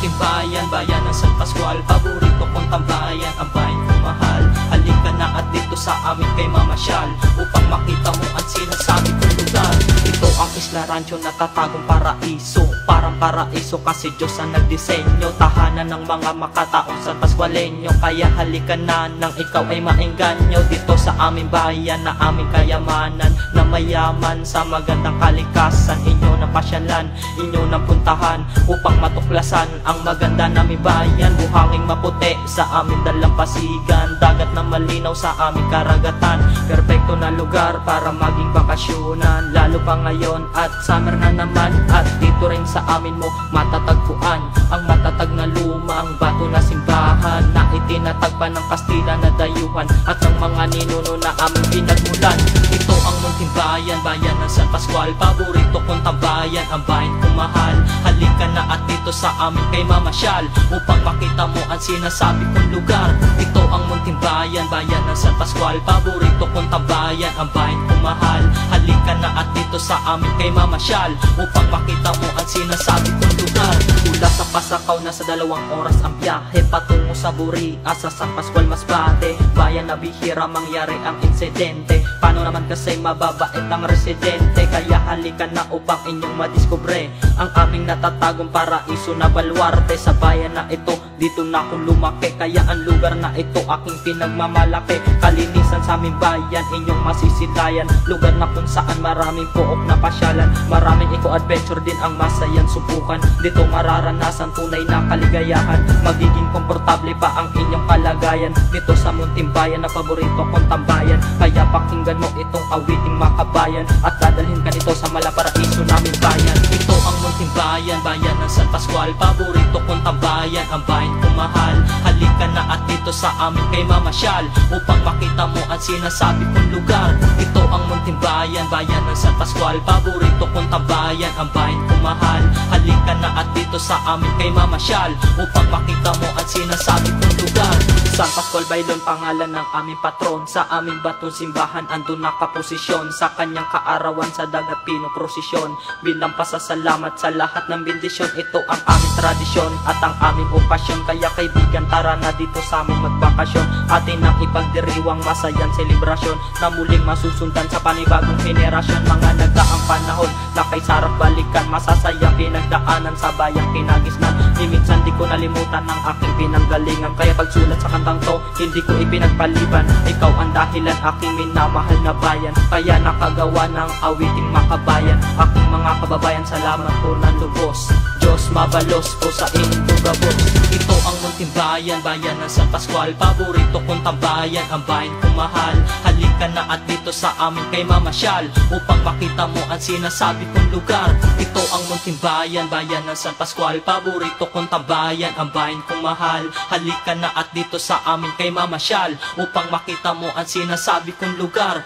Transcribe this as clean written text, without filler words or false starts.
munting bayan, bayan ng San Pascual. Paborito kong tambayan, ang bayan kong mahal. Halika na at dito sa amin kay mamasyal, upang makita mo ang sinasabi kong lugar. Ito ang Isla Rancho na tatagong paraiso, parang paraiso kasi Diyos ang nagdisenyo. Tahanan ng mga makataong San Pascualeño, kaya halika na nang ikaw ay maengganyo. Dito sa aming bayan na aming kayamanan, na mayaman sa magandang kalikasan. Inyo na pasyalan, inyo na puntahan, upang matuklasan ang maganda naming bayan. Buhanging maputi sa aming dalampasigan, dagat na malinaw sa aming karagatan. Perpekto na lugar para maging bakasyonan, lalo pa ngayon at summer na naman. At dito rin sa amin mo matatagpuan ang matatag na lumang bato na simbahan, na itinatag pa ng Kastila na dayuhan at ng mga ninuno na aming pinagmulan. Ito ang munting bayan, bayan ng San Pascual. Paborito kong tambayan, ang bayan kong mahal. Halika na at dito sa amin kay mamasyal, upang makita mo ang sinasabi kong lugar. Ito ang munting bayan, bayan ng San Pascual. Paborito kong tambayan, ang bayan kong mahal. Halika na at dito sa amin kay mamasyal, upang makita mo ang sinasabi kong lugar. Mula sa Pasakaw na sa 2 oras ang biyahe, patungo sa Buria sa San Pascual Masbate. Bayan na bihira mangyari ang insidente, paano naman kasi mababait ang residente. Kaya halika na upang inyong madiskubre ang aming natatagong paraiso na baluarte. Sa bayan na ito, dito na ako lumaki, kaya ang lugar na ito aking pinagmamalaki. Kalinisan sa aming bayan, inyong masisilayan, lugar na kung saan maraming pook na pasyalan. Maraming eco-adventure din ang masayang subukan. Dito mararanasan tunay na kaligayahan, magiging komportable pa ang inyong kalagayan. Dito sa munting bayan na paborito kong tambayan, kaya pakinggan mo itong awiting makabayan, at dadalhin ka nito sa malaparaiso naming bayan. Ito ang munting bayan, bayan ng San Pascual. Paborito kong tambayan, ang bayan kong mahal. Halika na at dito sa amin kay mamasyal, upang makita mo ang sinasabi kong lugar. Ito ang munting bayan, bayan ng San Pascual. Paborito kong tambayan, ang bayan kong mahal. Halika na at dito sa amin kay mamasyal, upang makita mo ang sinasabi kong lugar. San Pascual Bailon, pangalan ng aming patron. Sa aming batong simbahan andun nakaposisyon, sa kanyang kaarawan sa dagat pinoprosesyon. Bilang pasasalamat sa lahat ng bendisyon, ito ang aming tradisyon at ang aming okasyon. Kaya kaibigan, tara na dito sa aming magbakasyon. Atin ang ipagdiriwang masayang selebrasyon, na muling masusundan sa panibagong henerasyon. Mga nagdaang panahon na kay sarap balikan, masasayang pinagdaanan sa bayang kinagisnan. Ni minsan di ko nalimutan ang aking pinanggalingan, kaya pagsulat sa kantang to, hindi ko ipinagpaliban. Ikaw ang dahilan, aking minamahal na bayan, kaya nakagawa ng awiting makabayan. Aking mga kababayan, salamat po ng lubos. Diyos mabalos po sa inyong tugabos. Ito ang munting bayan, bayan ng San Pascual. Paborito kong tambayan, ang bayan kong mahal. Halika na at dito sa amin kay mamasyal, upang makita mo ang sinasabi kong lugar. Ito ang munting bayan, bayan ng San Pascual. Paborito kong tambayan, ang bayan kong mahal. Halika na at dito sa amin kay mamasyal, upang makita mo ang sinasabi kong lugar.